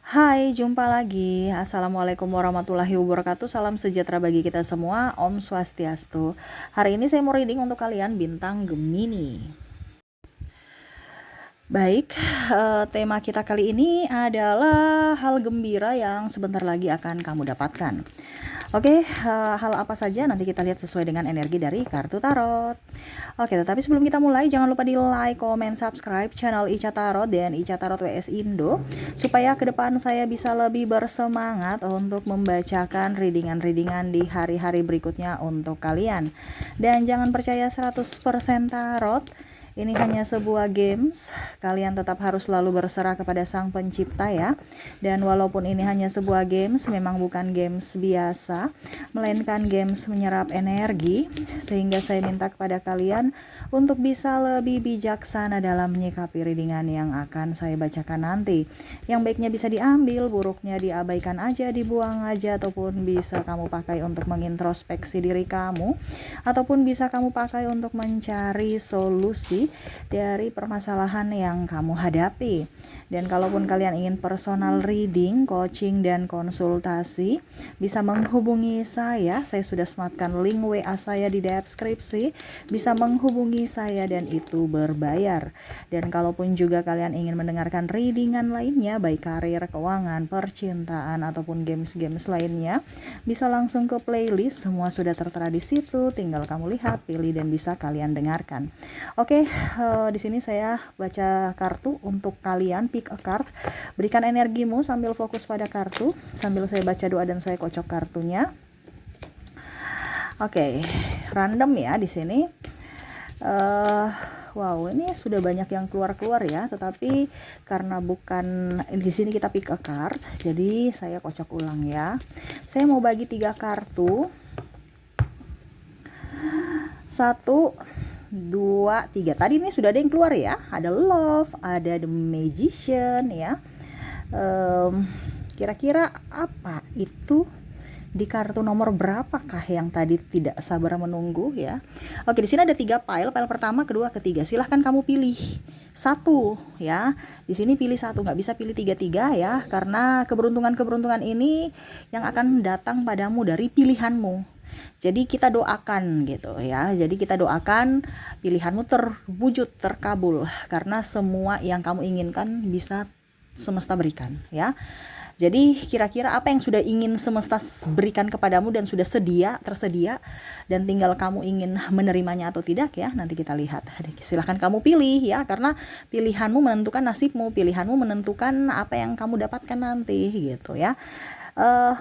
Hai, jumpa lagi. Assalamualaikum warahmatullahi wabarakatuh. Salam sejahtera bagi kita semua. Om Swastiastu. Hari ini saya mau reading untuk kalian bintang Gemini. Baik, tema kita kali ini adalah hal gembira yang sebentar lagi akan kamu dapatkan. Oke, hal apa saja nanti kita lihat sesuai dengan energi dari kartu tarot. Oke, tetapi sebelum kita mulai, jangan lupa di like, comment, subscribe channel Ica Tarot dan Ica Tarot WS Indo, supaya ke depan saya bisa lebih bersemangat untuk membacakan readingan-readingan di hari-hari berikutnya untuk kalian. Dan jangan percaya 100% tarot. Ini hanya sebuah games, kalian tetap harus selalu berserah kepada sang pencipta ya. Dan walaupun ini hanya sebuah games, memang bukan games biasa, melainkan games menyerap energi, sehingga saya minta kepada kalian untuk bisa lebih bijaksana dalam menyikapi readingan yang akan saya bacakan nanti. Yang baiknya bisa diambil, buruknya diabaikan aja, dibuang aja, ataupun bisa kamu pakai untuk mengintrospeksi diri kamu, ataupun bisa kamu pakai untuk mencari solusi dari permasalahan yang kamu hadapi. Dan kalaupun kalian ingin personal reading, coaching, dan konsultasi, bisa menghubungi saya sudah sematkan link WA saya di deskripsi, bisa menghubungi saya dan itu berbayar. Dan kalaupun juga kalian ingin mendengarkan readingan lainnya, baik karir, keuangan, percintaan, ataupun games-games lainnya, bisa langsung ke playlist, semua sudah tertera di situ, tinggal kamu lihat, pilih, dan bisa kalian dengarkan. Oke, di sini saya baca kartu untuk kalian, pick a card. Berikan energimu sambil fokus pada kartu, sambil saya baca doa dan saya kocok kartunya. Oke, random ya di sini. Wow, ini sudah banyak yang keluar ya, tetapi karena bukan di sini kita pick a card, jadi saya kocok ulang ya. Saya mau bagi 3 kartu. 1, 2, 3. Tadi ini sudah ada yang keluar ya. Ada Love, ada The Magician ya. Kira-kira apa itu? Di kartu nomor berapakah yang tadi tidak sabar menunggu ya? Oke, di sini ada 3 pile pertama, kedua, ketiga. Silahkan kamu pilih satu ya. Di sini pilih satu, nggak bisa pilih 3-3 ya, karena keberuntungan ini yang akan datang padamu dari pilihanmu. Jadi kita doakan gitu ya. Jadi kita doakan pilihanmu terwujud, terkabul, karena semua yang kamu inginkan bisa semesta berikan ya. Jadi kira-kira apa yang sudah ingin semesta berikan kepadamu dan sudah tersedia, dan tinggal kamu ingin menerimanya atau tidak ya, nanti kita lihat. Silahkan kamu pilih ya, karena pilihanmu menentukan nasibmu, pilihanmu menentukan apa yang kamu dapatkan nanti gitu ya.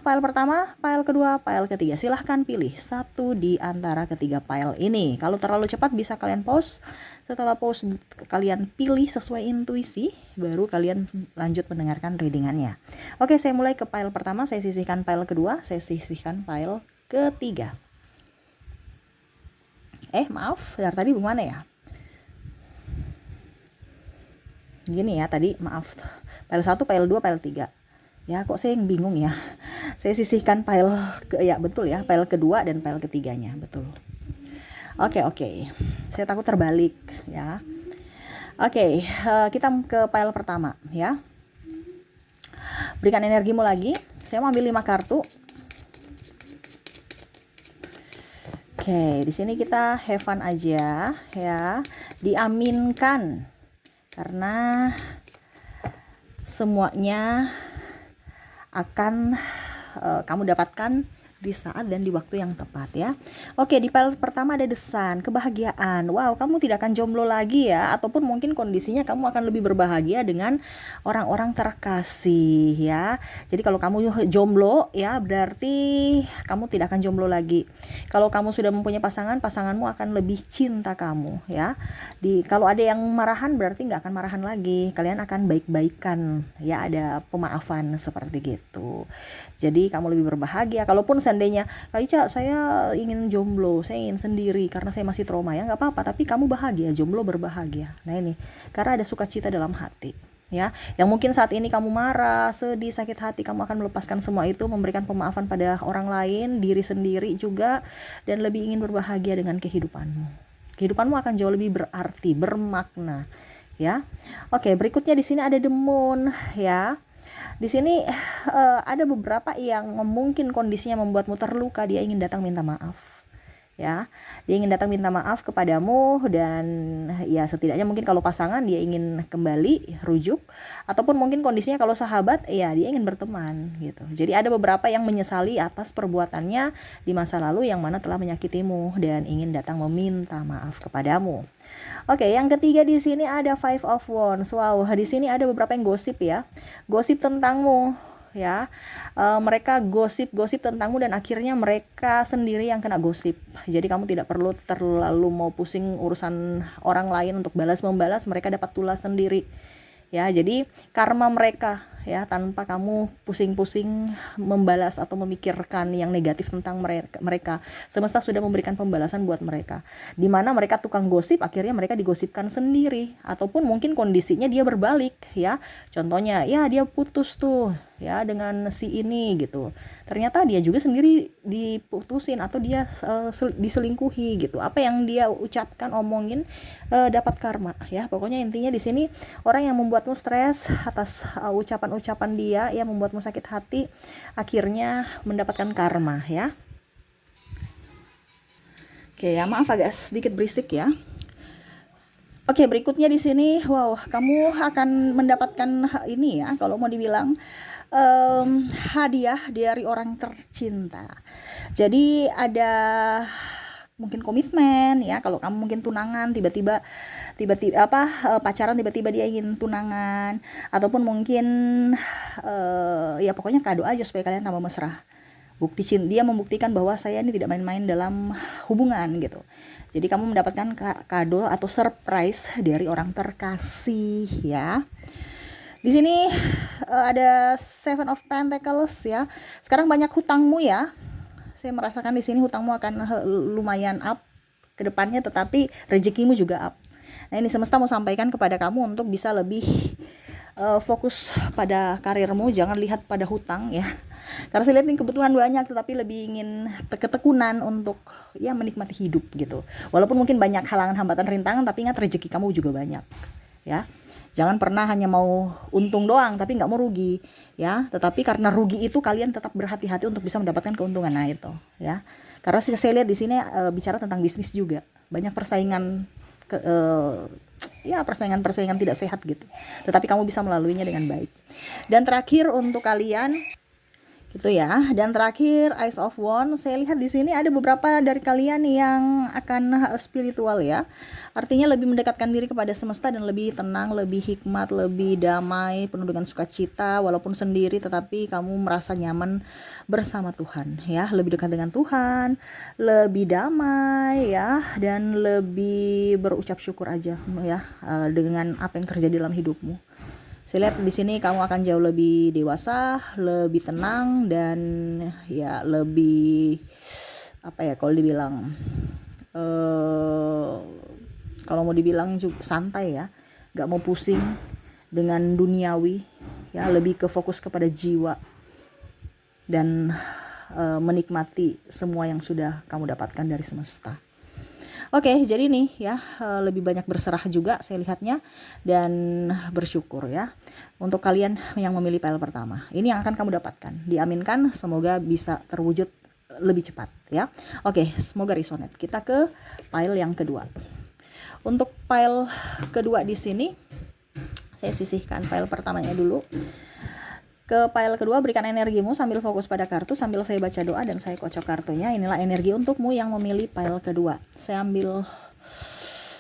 File pertama, file kedua, file ketiga. Silahkan pilih satu di antara ketiga file ini. Kalau terlalu cepat bisa kalian pause. Setelah pause kalian pilih sesuai intuisi, baru kalian lanjut mendengarkan readingannya. Oke, saya mulai ke file pertama, saya sisihkan file kedua, saya sisihkan file ketiga. Maaf, dari tadi bagaimana ya? Gini ya tadi, maaf. File 1, file 2, file 3. Ya, kok saya yang bingung ya. Saya sisihkan file betul ya, file kedua dan file ketiganya, betul. Oke. Saya takut terbalik ya. Oke, kita ke file pertama ya. Berikan energimu lagi. Saya mau ambil 5 kartu. Oke, di sini kita have fun aja ya. Diaminkan. Karena semuanya akan kamu dapatkan di saat dan di waktu yang tepat ya. Oke, di file pertama ada The Sun, kebahagiaan. Wow, kamu tidak akan jomblo lagi ya, ataupun mungkin kondisinya kamu akan lebih berbahagia dengan orang-orang terkasih ya. Jadi kalau kamu jomblo ya, berarti kamu tidak akan jomblo lagi. Kalau kamu sudah mempunyai pasangan, pasanganmu akan lebih cinta kamu ya. Kalau ada yang marahan, berarti nggak akan marahan lagi. Kalian akan baik-baikan ya, ada pemaafan seperti gitu. Jadi kamu lebih berbahagia. Kalaupun seandainya Kak Ica, saya ingin jomblo, saya ingin sendiri karena saya masih trauma, ya nggak apa-apa, tapi kamu bahagia, jomblo berbahagia. Nah ini, karena ada sukacita dalam hati ya. Yang mungkin saat ini kamu marah, sedih, sakit hati, kamu akan melepaskan semua itu, memberikan pemaafan pada orang lain, diri sendiri juga, dan lebih ingin berbahagia dengan kehidupanmu. Kehidupanmu akan jauh lebih berarti, bermakna ya. Oke, berikutnya di sini ada The Moon ya. Di sini ada beberapa yang mungkin kondisinya membuatmu terluka, dia ingin datang minta maaf. Ya, dia ingin datang minta maaf kepadamu, dan ya setidaknya mungkin kalau pasangan dia ingin kembali rujuk, ataupun mungkin kondisinya kalau sahabat ya dia ingin berteman gitu. Jadi ada beberapa yang menyesali atas perbuatannya di masa lalu yang mana telah menyakitimu dan ingin datang meminta maaf kepadamu. Oke, yang ketiga di sini ada Five of Wands. Wow, di sini ada beberapa yang gosip ya, gosip tentangmu ya. Mereka gosip tentangmu dan akhirnya mereka sendiri yang kena gosip. Jadi kamu tidak perlu terlalu mau pusing urusan orang lain untuk balas membalas, mereka dapat tulas sendiri. Ya, jadi karma mereka ya, tanpa kamu pusing-pusing membalas atau memikirkan yang negatif tentang mereka. Semesta sudah memberikan pembalasan buat mereka. Di mana mereka tukang gosip, akhirnya mereka digosipkan sendiri, ataupun mungkin kondisinya dia berbalik ya. Contohnya, ya dia putus tuh ya dengan si ini gitu. Ternyata dia juga sendiri diputusin atau dia diselingkuhi gitu. Apa yang dia ucapkan, omongin dapat karma ya. Pokoknya intinya di sini orang yang membuatmu stres atas ucapan-ucapan dia yang membuatmu sakit hati, akhirnya mendapatkan karma ya. Oke ya, maaf agak sedikit berisik ya. Oke, berikutnya di sini, wow, kamu akan mendapatkan ini ya, kalau mau dibilang hadiah dari orang tercinta. Jadi ada mungkin komitmen ya, kalau kamu mungkin tunangan, tiba-tiba pacaran, tiba-tiba dia ingin tunangan, ataupun mungkin ya pokoknya kado aja supaya kalian tambah mesra. Dia membuktikan bahwa saya ini tidak main-main dalam hubungan gitu. Jadi kamu mendapatkan kado atau surprise dari orang terkasih ya. Di sini ada Seven of Pentacles ya. Sekarang banyak hutangmu ya. Saya merasakan di sini hutangmu akan lumayan up ke depannya, tetapi rezekimu juga up. Nah, ini semesta mau sampaikan kepada kamu untuk bisa lebih fokus pada karirmu, jangan lihat pada hutang ya. Karena saya lihat ini kebutuhan banyak, tetapi lebih ingin ketekunan untuk ya menikmati hidup gitu. Walaupun mungkin banyak halangan, hambatan, rintangan, tapi ingat rezeki kamu juga banyak ya. Jangan pernah hanya mau untung doang tapi nggak mau rugi ya. Tetapi karena rugi itu kalian tetap berhati-hati untuk bisa mendapatkan keuntungan. Nah itu ya. Karena saya lihat di sini bicara tentang bisnis juga. Banyak persaingan ya persaingan tidak sehat gitu. Tetapi kamu bisa melaluinya dengan baik. Dan terakhir untuk kalian gitu ya. Dan terakhir Ace of Wands, saya lihat di sini ada beberapa dari kalian yang akan spiritual ya. Artinya lebih mendekatkan diri kepada semesta dan lebih tenang, lebih hikmat, lebih damai, penuh dengan sukacita, walaupun sendiri tetapi kamu merasa nyaman bersama Tuhan ya, lebih dekat dengan Tuhan, lebih damai ya, dan lebih berucap syukur aja ya dengan apa yang terjadi dalam hidupmu. Saya lihat di sini kamu akan jauh lebih dewasa, lebih tenang, dan ya lebih apa ya kalau dibilang kalau mau dibilang juga santai ya, nggak mau pusing dengan duniawi ya, lebih ke fokus kepada jiwa dan menikmati semua yang sudah kamu dapatkan dari semesta. Oke, jadi nih ya lebih banyak berserah juga saya lihatnya, dan bersyukur ya. Untuk kalian yang memilih pile pertama, ini yang akan kamu dapatkan. Diaminkan, semoga bisa terwujud lebih cepat ya. Oke, semoga resonate. Kita ke pile yang kedua. Untuk pile kedua di sini, saya sisihkan pile pertamanya dulu. Ke pile kedua, berikan energimu sambil fokus pada kartu, sambil saya baca doa dan saya kocok kartunya. Inilah energi untukmu yang memilih pile kedua. Saya ambil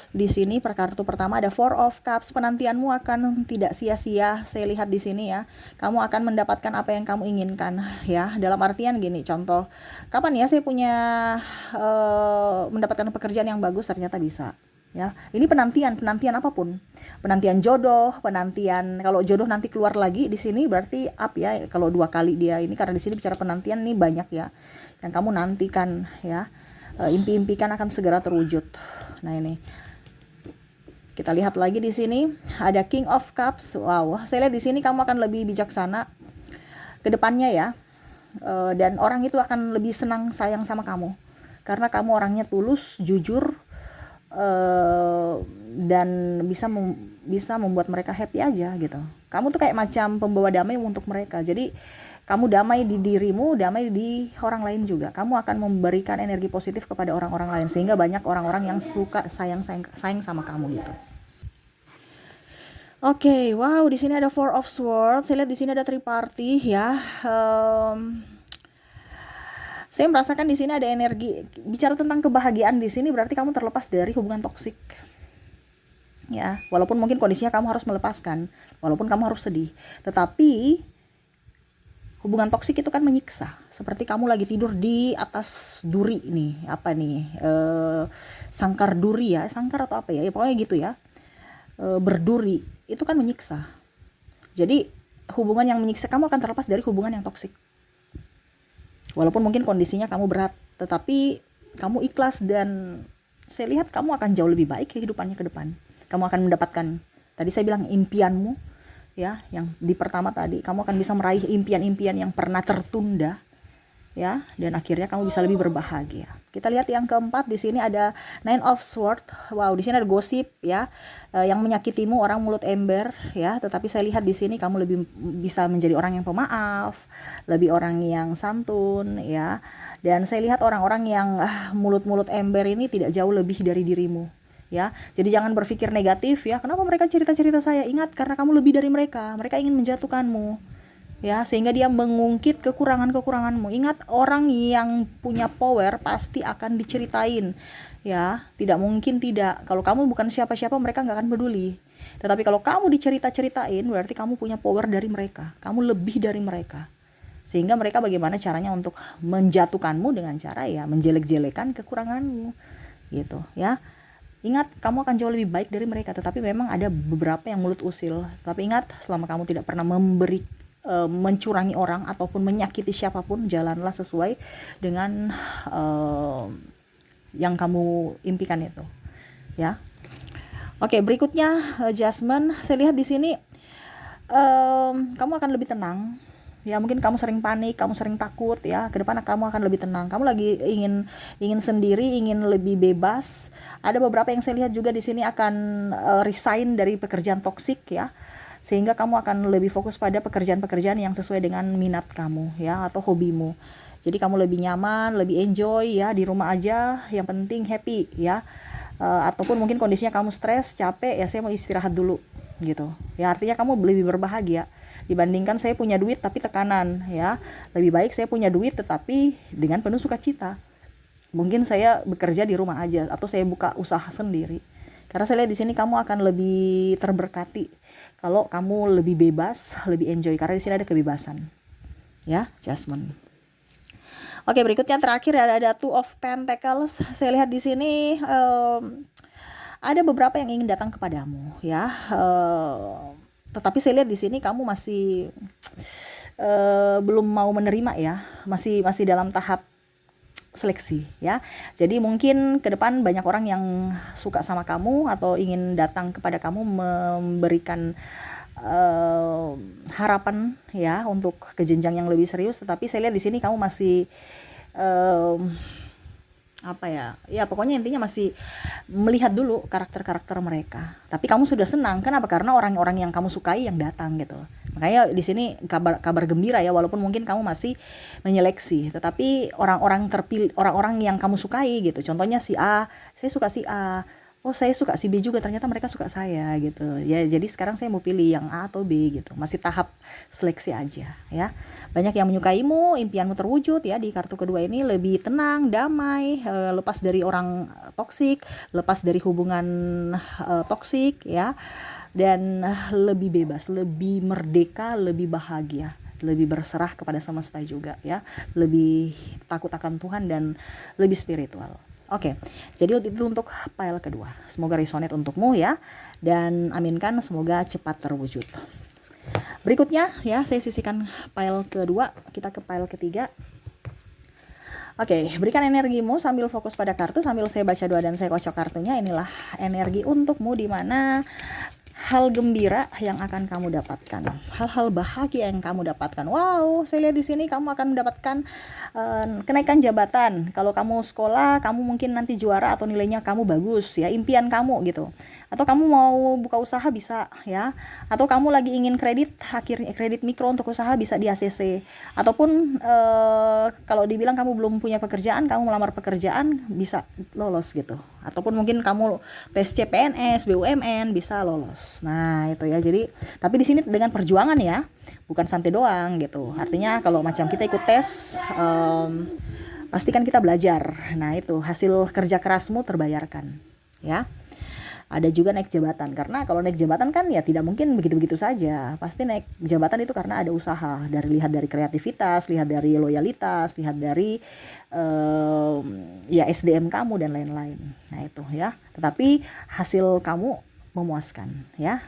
di sini per kartu pertama ada Four of Cups. Penantianmu akan tidak sia-sia. Saya lihat di sini ya, kamu akan mendapatkan apa yang kamu inginkan ya. Dalam artian gini, contoh, kapan ya saya punya mendapatkan pekerjaan yang bagus, ternyata bisa. Ya, ini penantian apapun, penantian jodoh, penantian kalau jodoh nanti keluar lagi di sini berarti up ya. Kalau 2 kali dia ini, karena di sini bicara penantian nih banyak ya yang kamu nantikan ya, impi-impikan akan segera terwujud. Nah ini kita lihat lagi di sini ada King of Cups. Wow, saya lihat di sini kamu akan lebih bijaksana ke depannya ya, dan orang itu akan lebih senang sayang sama kamu karena kamu orangnya tulus, jujur, dan bisa membuat mereka happy aja gitu. Kamu tuh kayak macam pembawa damai untuk mereka. Jadi kamu damai di dirimu, damai di orang lain juga. Kamu akan memberikan energi positif kepada orang-orang lain sehingga banyak orang-orang yang suka sayang sama kamu gitu. Oke, wow, di sini ada Four of Swords. Saya lihat di sini ada triparty ya. Saya merasakan di sini ada energi bicara tentang kebahagiaan di sini, berarti kamu terlepas dari hubungan toksik. Ya, walaupun mungkin kondisinya kamu harus melepaskan, walaupun kamu harus sedih, tetapi hubungan toksik itu kan menyiksa. Seperti kamu lagi tidur di atas duri nih, apa nih? Sangkar duri ya, sangkar atau apa ya? Ya pokoknya gitu ya. Berduri itu kan menyiksa. Jadi hubungan yang menyiksa kamu akan terlepas dari hubungan yang toksik. Walaupun mungkin kondisinya kamu berat, tetapi kamu ikhlas dan saya lihat kamu akan jauh lebih baik kehidupannya ke depan. Kamu akan mendapatkan, tadi saya bilang impianmu ya, yang di pertama tadi, kamu akan bisa meraih impian-impian yang pernah tertunda ya, dan akhirnya kamu bisa lebih berbahagia. Kita lihat yang keempat, di sini ada Nine of Swords. Wow, di sini ada gosip ya, yang menyakitimu, orang mulut ember ya. Tetapi saya lihat di sini kamu lebih bisa menjadi orang yang pemaaf, lebih orang yang santun ya. Dan saya lihat orang-orang yang mulut-mulut ember ini tidak jauh lebih dari dirimu ya. Jadi jangan berpikir negatif ya. Kenapa mereka cerita-cerita saya? Ingat, karena kamu lebih dari mereka. Mereka ingin menjatuhkanmu. Ya, sehingga dia mengungkit kekurangan-kekuranganmu. Ingat, orang yang punya power pasti akan diceritain. Ya, tidak mungkin tidak. Kalau kamu bukan siapa-siapa, mereka nggak akan peduli. Tetapi kalau kamu dicerita-ceritain, berarti kamu punya power dari mereka. Kamu lebih dari mereka. Sehingga mereka bagaimana caranya untuk menjatuhkanmu dengan cara ya menjelek-jelekan kekuranganmu. Gitu, ya. Ingat, kamu akan jauh lebih baik dari mereka. Tetapi memang ada beberapa yang mulut usil. Tapi ingat, selama kamu tidak pernah mencurangi orang ataupun menyakiti siapapun, jalanlah sesuai dengan yang kamu impikan itu ya. Oke, berikutnya Jasmine. Saya lihat di sini kamu akan lebih tenang ya. Mungkin kamu sering panik, kamu sering takut ya. Ke depan kamu akan lebih tenang. Kamu lagi ingin sendiri, ingin lebih bebas. Ada beberapa yang saya lihat juga di sini akan resign dari pekerjaan toksik ya, sehingga kamu akan lebih fokus pada pekerjaan-pekerjaan yang sesuai dengan minat kamu ya, atau hobimu. Jadi kamu lebih nyaman, lebih enjoy ya, di rumah aja, yang penting happy ya. Ataupun mungkin kondisinya kamu stres, capek ya, saya mau istirahat dulu gitu ya. Artinya kamu lebih berbahagia dibandingkan saya punya duit tapi tekanan ya. Lebih baik saya punya duit tetapi dengan penuh sukacita. Mungkin saya bekerja di rumah aja, atau saya buka usaha sendiri. Karena saya lihat di sini kamu akan lebih terberkati kalau kamu lebih bebas, lebih enjoy, karena di sini ada kebebasan. Ya, Jasmine. Oke, berikutnya terakhir ada Two of Pentacles. Saya lihat di sini ada beberapa yang ingin datang kepadamu, ya. Tetapi saya lihat di sini kamu masih belum mau menerima ya, masih dalam tahap seleksi ya. Jadi mungkin ke depan banyak orang yang suka sama kamu atau ingin datang kepada kamu memberikan harapan ya untuk ke jenjang yang lebih serius. Tetapi saya lihat di sini kamu masih pokoknya intinya masih melihat dulu karakter-karakter mereka. Tapi kamu sudah senang, kenapa? Karena orang-orang yang kamu sukai yang datang gitu. Makanya di sini kabar gembira ya, walaupun mungkin kamu masih menyeleksi, tetapi orang-orang terpilih, orang-orang yang kamu sukai gitu. Contohnya si A, saya suka si A. Oh, saya suka si B juga, ternyata mereka suka saya gitu. Ya, jadi sekarang saya mau pilih yang A atau B gitu. Masih tahap seleksi aja ya. Banyak yang menyukaimu, impianmu terwujud ya di kartu kedua ini, lebih tenang, damai, lepas dari orang toksik, lepas dari hubungan toksik ya. Dan lebih bebas, lebih merdeka, lebih bahagia, lebih berserah kepada semesta juga ya. Lebih takut akan Tuhan dan lebih spiritual. Oke, jadi itu untuk pile kedua. Semoga resonate untukmu ya, dan aminkan semoga cepat terwujud. Berikutnya ya, saya sisihkan pile kedua, kita ke pile ketiga. Oke, berikan energimu sambil fokus pada kartu, sambil saya baca doa dan saya kocok kartunya. Inilah energi untukmu, di mana hal gembira yang akan kamu dapatkan, hal-hal bahagia yang kamu dapatkan. Wow, saya lihat di sini kamu akan mendapatkan kenaikan jabatan. Kalau kamu sekolah, kamu mungkin nanti juara atau nilainya kamu bagus ya, impian kamu gitu. Atau kamu mau buka usaha bisa ya. Atau kamu lagi ingin kredit, akhirnya kredit mikro untuk usaha bisa di ACC. Ataupun kalau dibilang kamu belum punya pekerjaan, kamu melamar pekerjaan bisa lolos gitu. Ataupun mungkin kamu tes CPNS, BUMN bisa lolos. Nah, itu ya. Jadi, tapi di sini dengan perjuangan ya, bukan santai doang gitu. Artinya kalau macam kita ikut tes, pastikan kita belajar. Nah, itu hasil kerja kerasmu terbayarkan ya. Ada juga naik jabatan, karena kalau naik jabatan kan ya tidak mungkin begitu-begitu saja. Pasti naik jabatan itu karena ada usaha, lihat dari kreativitas, lihat dari loyalitas, lihat dari ya SDM kamu dan lain-lain. Nah itu ya, tetapi hasil kamu memuaskan ya.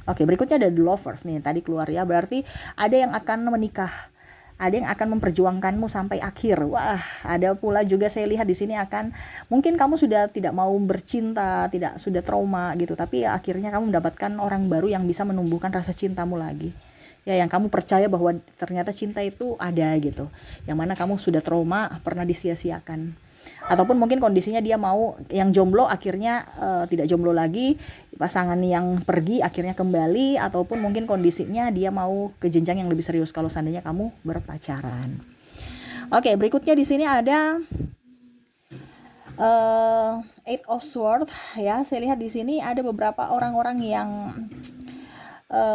Oke, berikutnya ada the lovers nih, tadi keluar ya, berarti ada yang akan menikah, ada yang akan memperjuangkanmu sampai akhir. Wah, ada pula juga saya lihat di sini akan, mungkin kamu sudah tidak mau bercinta, sudah trauma gitu, tapi ya akhirnya kamu mendapatkan orang baru yang bisa menumbuhkan rasa cintamu lagi. Ya, yang kamu percaya bahwa ternyata cinta itu ada gitu. Yang mana kamu sudah trauma, pernah disia-siakan. Ataupun mungkin kondisinya dia mau yang jomblo akhirnya tidak jomblo lagi, pasangan yang pergi akhirnya kembali, ataupun mungkin kondisinya dia mau ke jenjang yang lebih serius kalau seandainya kamu berpacaran. Oke, berikutnya di sini ada Eight of Swords ya. Saya lihat di sini ada beberapa orang-orang yang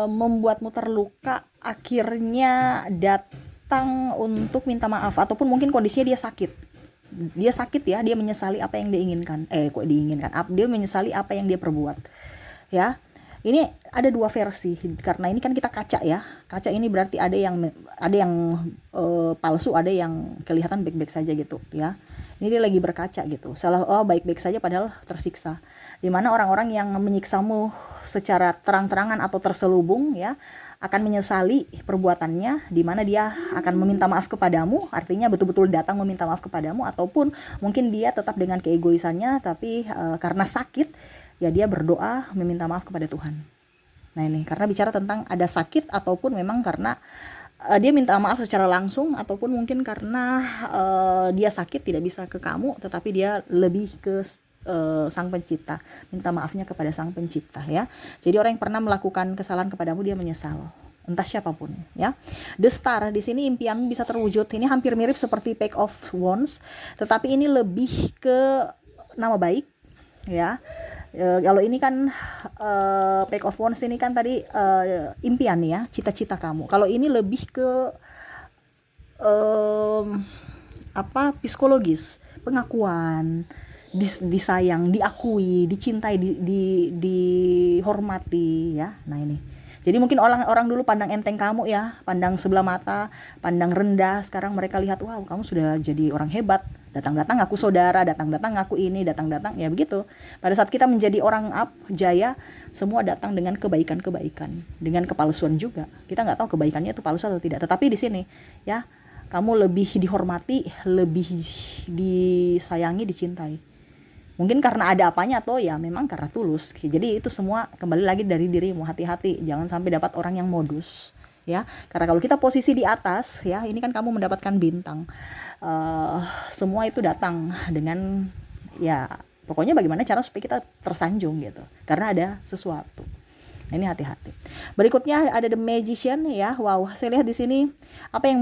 membuatmu terluka, akhirnya datang untuk minta maaf, ataupun mungkin kondisinya dia sakit ya, dia menyesali apa yang dia inginkan, dia menyesali apa yang dia perbuat ya. Ini ada dua versi, karena ini kan kita kaca ya, kaca ini berarti ada yang palsu, ada yang kelihatan baik-baik saja gitu ya. Ini dia lagi berkaca gitu, baik-baik saja padahal tersiksa, dimana orang-orang yang menyiksamu secara terang-terangan atau terselubung ya akan menyesali perbuatannya, di mana dia akan meminta maaf kepadamu, artinya betul-betul datang meminta maaf kepadamu, ataupun mungkin dia tetap dengan keegoisannya, tapi karena sakit ya dia berdoa meminta maaf kepada Tuhan. Nah ini karena bicara tentang ada sakit, ataupun memang karena dia minta maaf secara langsung, ataupun mungkin karena dia sakit tidak bisa ke kamu, tetapi dia lebih ke Sang Pencipta, minta maafnya kepada Sang Pencipta ya. Jadi orang yang pernah melakukan kesalahan kepadamu dia menyesal, entah siapapun ya. The Star di sini impianmu bisa terwujud. Ini hampir mirip seperti Page of Wands, tetapi ini lebih ke nama baik ya. Kalau ini kan Page of Wands ini kan tadi impian ya, cita-cita kamu. Kalau ini lebih ke psikologis, pengakuan, disayang, diakui, dicintai, dihormati ya. Nah ini. Jadi mungkin orang dulu pandang enteng kamu ya, pandang sebelah mata, pandang rendah. Sekarang mereka lihat, wow, kamu sudah jadi orang hebat. Datang-datang ngaku saudara, datang-datang ngaku ini, datang-datang ya begitu. Pada saat kita menjadi orang jaya, semua datang dengan kebaikan-kebaikan, dengan kepalsuan juga. Kita nggak tahu kebaikannya itu palsu atau tidak. Tetapi di sini ya, kamu lebih dihormati, lebih disayangi, dicintai. Mungkin karena ada apanya, atau ya memang karena tulus. Jadi itu semua kembali lagi dari dirimu. Hati-hati, jangan sampai dapat orang yang modus ya. Karena kalau kita posisi di atas ya, ini kan kamu mendapatkan bintang. Semua itu datang dengan ya, pokoknya bagaimana cara supaya kita tersanjung gitu, karena ada sesuatu. Nah, ini hati-hati. Berikutnya ada The Magician ya. Wow, saya lihat di sini apa yang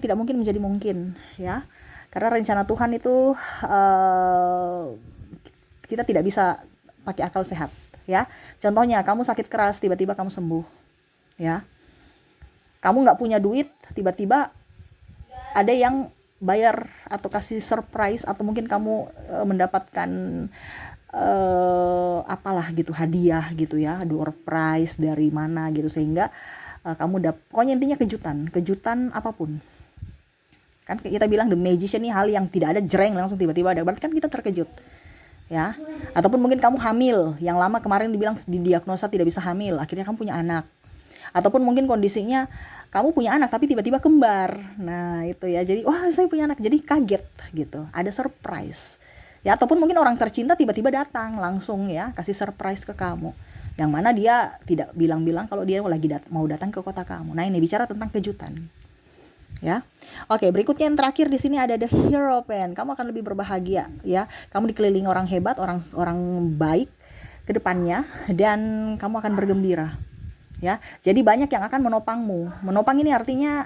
tidak mungkin menjadi mungkin ya. Karena rencana Tuhan itu kita tidak bisa pakai akal sehat ya. Contohnya kamu sakit keras, tiba-tiba kamu sembuh ya. Kamu nggak punya duit, tiba-tiba ada yang bayar atau kasih surprise, atau mungkin kamu mendapatkan apalah gitu, hadiah gitu ya, door prize dari mana gitu, sehingga kamu pokoknya intinya kejutan apapun. Kan kita bilang The Magician nih, hal yang tidak ada jreng langsung tiba-tiba ada, berarti kan kita terkejut ya. Ataupun mungkin kamu hamil, yang lama kemarin dibilang didiagnosa tidak bisa hamil, akhirnya kamu punya anak. Ataupun mungkin kondisinya kamu punya anak tapi tiba-tiba kembar. Nah itu ya, jadi wah saya punya anak, jadi kaget gitu, ada surprise ya. Ataupun mungkin orang tercinta tiba-tiba datang langsung ya, kasih surprise ke kamu, yang mana dia tidak bilang-bilang kalau dia lagi mau datang ke kota kamu. Nah ini bicara tentang kejutan ya. Oke, berikutnya yang terakhir di sini ada The Hierophant. Kamu akan lebih berbahagia ya. Kamu dikelilingi orang hebat, orang baik. ke depannya dan kamu akan bergembira. Ya, jadi banyak yang akan menopangmu. Menopang ini artinya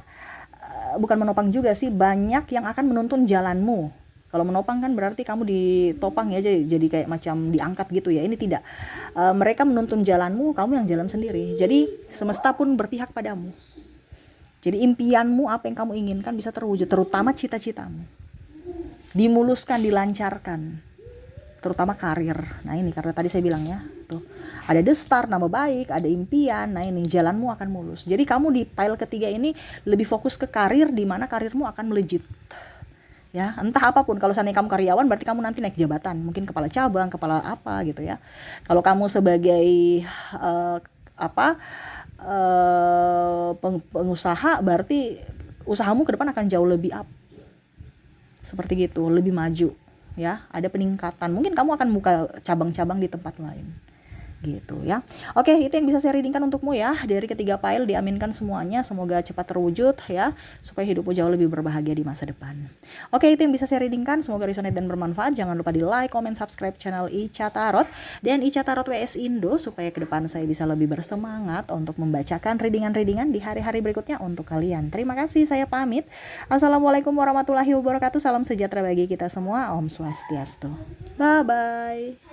bukan menopang juga sih, banyak yang akan menuntun jalanmu. Kalau menopang kan berarti kamu ditopang ya, jadi kayak macam diangkat gitu ya. Ini tidak. Mereka menuntun jalanmu, kamu yang jalan sendiri. Jadi semesta pun berpihak padamu. Jadi impianmu, apa yang kamu inginkan bisa terwujud, terutama cita-citamu. Dimuluskan, dilancarkan. Terutama karir. Nah ini karena tadi saya bilang ya, tuh ada the start, nama baik, ada impian. Nah ini jalanmu akan mulus. Jadi kamu di pile ketiga ini lebih fokus ke karir, di mana karirmu akan melejit. Ya, entah apapun. Kalau seandainya kamu karyawan, berarti kamu nanti naik jabatan, mungkin kepala cabang, kepala apa gitu ya. Kalau kamu sebagai apa pengusaha, berarti usahamu ke depan akan jauh lebih up. Seperti gitu, lebih maju ya, ada peningkatan. Mungkin kamu akan buka cabang-cabang di tempat lain. Gitu ya. Oke, itu yang bisa saya readingkan untukmu ya. Dari ketiga file diaminkan semuanya, semoga cepat terwujud ya, supaya hidupmu jauh lebih berbahagia di masa depan. Oke, itu yang bisa saya readingkan, semoga resonate dan bermanfaat. Jangan lupa di like, comment, subscribe channel Ica Tarot dan Ica Tarot WS Indo, supaya ke depan saya bisa lebih bersemangat untuk membacakan readingan-readingan di hari-hari berikutnya untuk kalian. Terima kasih, saya pamit. Assalamualaikum warahmatullahi wabarakatuh. Salam sejahtera bagi kita semua. Om Swastiastu. Bye bye.